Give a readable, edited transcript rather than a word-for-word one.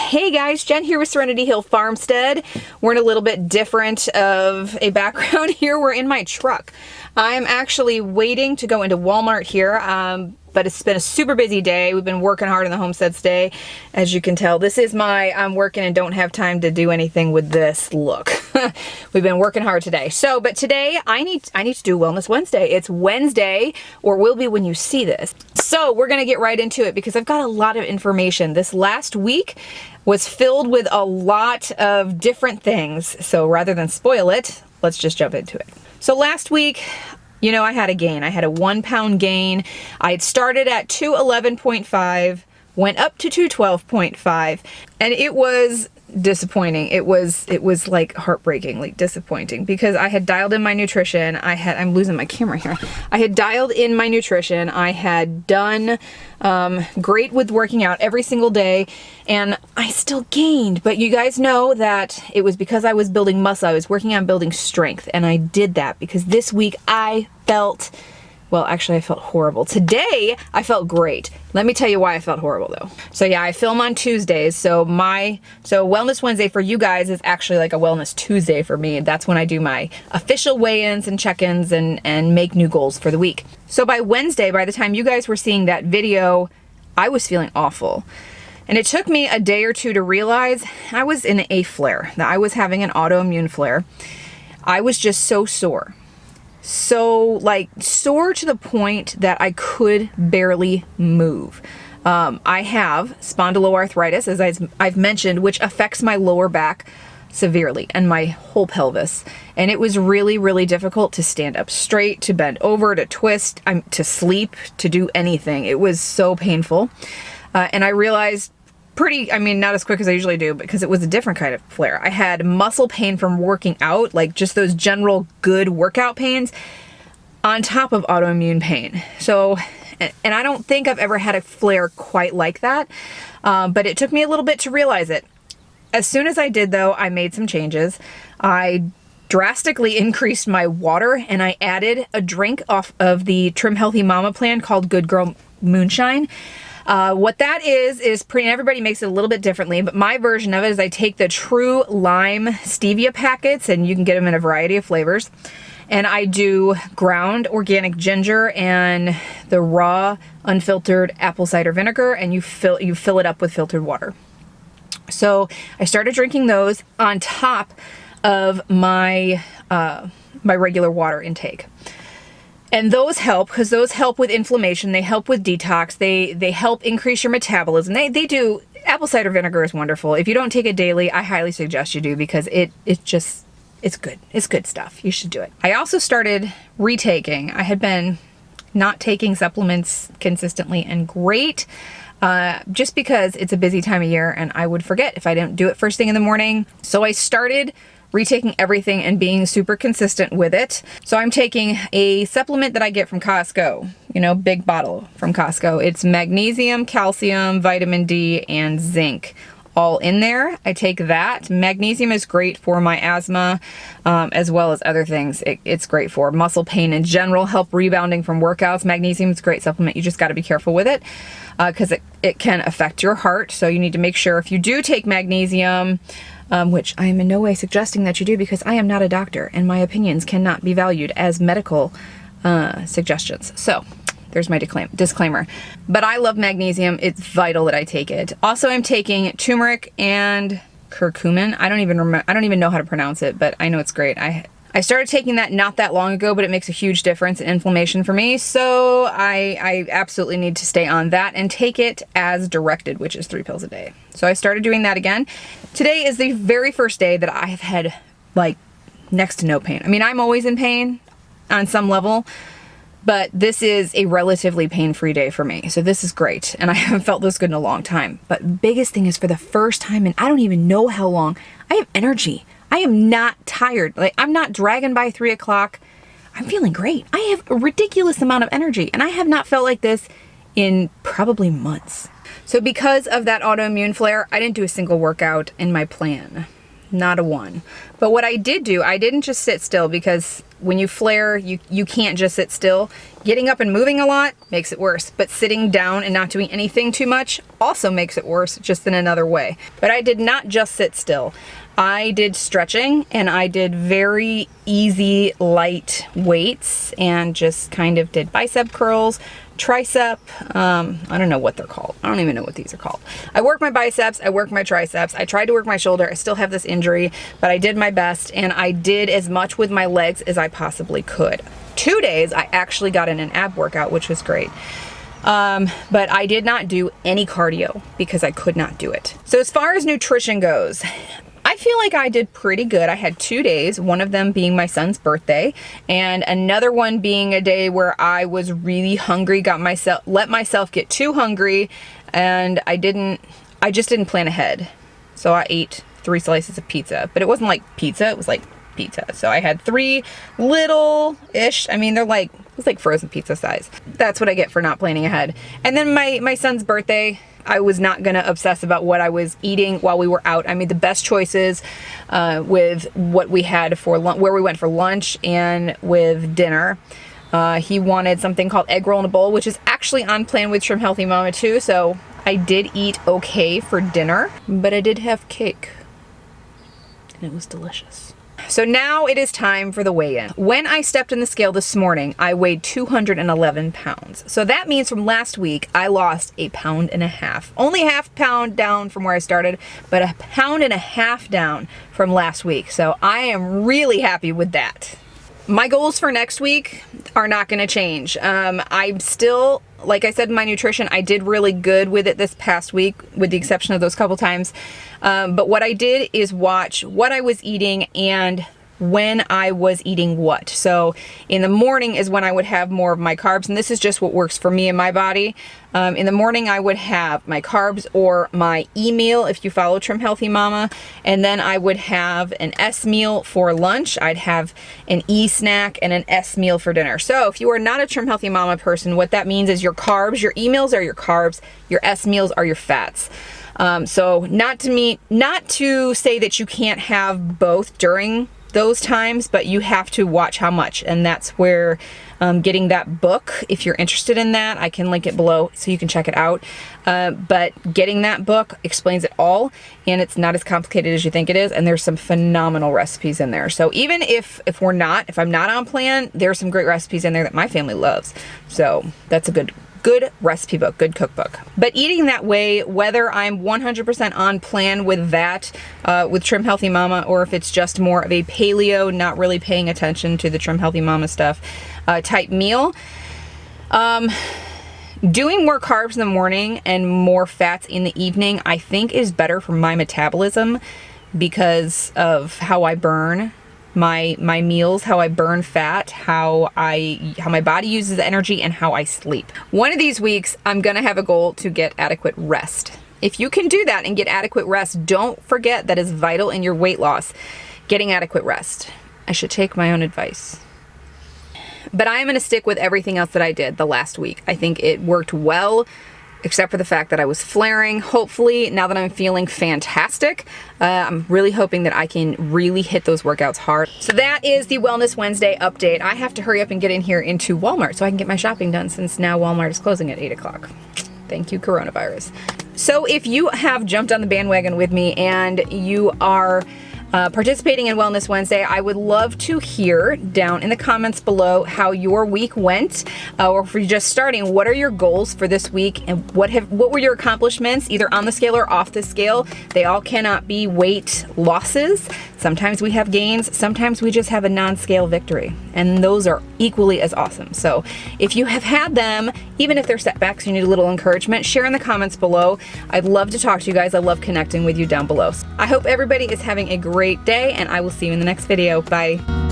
Hey guys, Jen here with Serenity Hill Farmstead. We're in a little bit different of a background here. We're in my truck. I'm actually waiting to go into Walmart here, but it's been a super busy day. We've been working hard on the homesteads day. As you can tell, this is my I'm working and don't have time to do anything with this look. We've been working hard today. But today I need to do Wellness Wednesday. It's Wednesday, or will be when you see this. So we're gonna get right into it because I've got a lot of information. This last week was filled with a lot of different things. So rather than spoil it, let's just jump into it. So last week, you know, I had a gain. I had a 1 pound gain. I had started at 211.5, went up to 212.5, and it was disappointing. It was like heartbreakingly disappointing because I had dialed in my nutrition. I'm losing my camera here. I had dialed in my nutrition. I had done great with working out every single day, and I still gained. But you guys know that it was because I was building muscle. I was working on building strength, and I did that because this week I felt, well, actually I felt horrible. Today, I felt great. Let me tell you why I felt horrible though. So yeah, I film on Tuesdays. So Wellness Wednesday for you guys is actually like a Wellness Tuesday for me. That's when I do my official weigh-ins and check-ins and make new goals for the week. So by Wednesday, by the time you guys were seeing that video, I was feeling awful. And it took me a day or two to realize I was in a flare, that I was having an autoimmune flare. I was just so sore. So like sore to the point that I could barely move. I have spondyloarthritis, as I've mentioned, which affects my lower back severely and my whole pelvis. And it was really, really difficult to stand up straight, to bend over, to twist, to sleep, to do anything. It was so painful. And I realized not as quick as I usually do, because it was a different kind of flare. I had muscle pain from working out, like just those general good workout pains on top of autoimmune pain. So, and I don't think I've ever had a flare quite like that, but it took me a little bit to realize it. As soon as I did though, I made some changes. I drastically increased my water, and I added a drink off of the Trim Healthy Mama plan called Good Girl Moonshine. What that is everybody makes it a little bit differently, but my version of it is I take the True Lime Stevia packets, and you can get them in a variety of flavors, and I do ground organic ginger and the raw unfiltered apple cider vinegar, and you fill it up with filtered water. So I started drinking those on top of my my regular water intake. And those help, because those help with inflammation, they help with detox, they help increase your metabolism. They do. Apple cider vinegar is wonderful. If you don't take it daily, I highly suggest you do, because it's good. It's good stuff. You should do it. I also started retaking. I had been not taking supplements consistently and great, just because it's a busy time of year and I would forget if I didn't do it first thing in the morning. So I started retaking everything and being super consistent with it. So I'm taking a supplement that I get from Costco, big bottle from Costco. It's magnesium, calcium, vitamin D, and zinc all in there. I take that. Magnesium is great for my asthma, as well as other things. It's great for muscle pain in general, help rebounding from workouts. Magnesium is a great supplement. You just got to be careful with it, because it can affect your heart. So you need to make sure if you do take magnesium, which I am in no way suggesting that you do, because I am not a doctor and my opinions cannot be valued as medical suggestions. So there's my disclaimer. But I love magnesium. It's vital that I take it. Also, I'm taking turmeric and curcumin. I don't even know how to pronounce it, but I know it's great. I started taking that not that long ago, but it makes a huge difference in inflammation for me. So I absolutely need to stay on that and take it as directed, which is 3 pills a day. So I started doing that again. Today is the very first day that I have had like next to no pain. I mean, I'm always in pain on some level, but this is a relatively pain-free day for me. So this is great. And I haven't felt this good in a long time. But biggest thing is, for the first time in I don't even know how long, I have energy. I am not tired. Like, I'm not dragging by 3 o'clock. I'm feeling great. I have a ridiculous amount of energy, and I have not felt like this in probably months. So because of that autoimmune flare, I didn't do a single workout in my plan. Not a one. But what I did do, I didn't just sit still, because when you flare, you can't just sit still. Getting up and moving a lot makes it worse, but sitting down and not doing anything too much also makes it worse, just in another way. But I did not just sit still. I did stretching and I did very easy, light weights and just kind of did bicep curls, tricep, I don't know what they're called. I don't even know what these are called. I worked my biceps, I worked my triceps, I tried to work my shoulder. I still have this injury, but I did my best and I did as much with my legs as I possibly could. 2 days, I actually got in an ab workout, which was great. But I did not do any cardio because I could not do it. So as far as nutrition goes, I feel like I did pretty good. I had 2 days, one of them being my son's birthday, and another one being a day where I was really hungry, let myself get too hungry, and I just didn't plan ahead. So I ate 3 slices of pizza, but it wasn't like pizza, it was like pizza. So I had 3 little-ish, I mean, it was like frozen pizza size. That's what I get for not planning ahead. And then my son's birthday, I was not gonna obsess about what I was eating while we were out. I made the best choices with what we had for where we went for lunch and with dinner. He wanted something called egg roll in a bowl, which is actually on plan with Trim Healthy Mama too. So I did eat okay for dinner, but I did have cake and it was delicious. So now it is time for the weigh-in. When I stepped in the scale this morning, I weighed 211 pounds. So that means from last week, I lost 1.5 pounds. Only half pound down from where I started, but 1.5 pounds down from last week. So I am really happy with that. My goals for next week are not gonna change. I'm still, like I said in my nutrition, I did really good with it this past week, with the exception of those couple times. But what I did is watch what I was eating and when I was eating what. So in the morning is when I would have more of my carbs, and this is just what works for me and my body. In the morning I would have my carbs or my E meal if you follow Trim Healthy Mama, and then I would have an S meal for lunch. I'd have an E snack and an S meal for dinner. So if you are not a Trim Healthy Mama person, what that means is your carbs, your E meals are your carbs, your S meals are your fats. So not to say that you can't have both during those times, but you have to watch how much, and that's where getting that book, if you're interested in that, I can link it below so you can check it out. But getting that book explains it all, and it's not as complicated as you think it is, and there's some phenomenal recipes in there. So even if I'm not on plan, there's some great recipes in there that my family loves. So that's a good recipe book, good cookbook. But eating that way, whether I'm 100% on plan with that, with Trim Healthy Mama, or if it's just more of a paleo, not really paying attention to the Trim Healthy Mama stuff, type meal, doing more carbs in the morning and more fats in the evening, I think is better for my metabolism because of how I burn my meals, how I burn fat, how my body uses energy, and how I sleep. One of these weeks, I'm gonna have a goal to get adequate rest. If you can do that and get adequate rest, don't forget that is vital in your weight loss, getting adequate rest. I should take my own advice. But I am gonna stick with everything else that I did the last week. I think it worked well, except for the fact that I was flaring. Hopefully, now that I'm feeling fantastic, I'm really hoping that I can really hit those workouts hard. So that is the Wellness Wednesday update. I have to hurry up and get in here into Walmart so I can get my shopping done, since now Walmart is closing at 8 o'clock. Thank you, coronavirus. So if you have jumped on the bandwagon with me and you are participating in Wellness Wednesday, I would love to hear down in the comments below how your week went, or if you're just starting, what are your goals for this week, and what were your accomplishments, either on the scale or off the scale. They all cannot be weight losses. Sometimes we have gains, sometimes we just have a non-scale victory, and those are equally as awesome. So if you have had them, even if they're setbacks, you need a little encouragement, share in the comments below. I'd love to talk to you guys. I love connecting with you down below. I hope everybody is having a great day, and I will see you in the next video. Bye.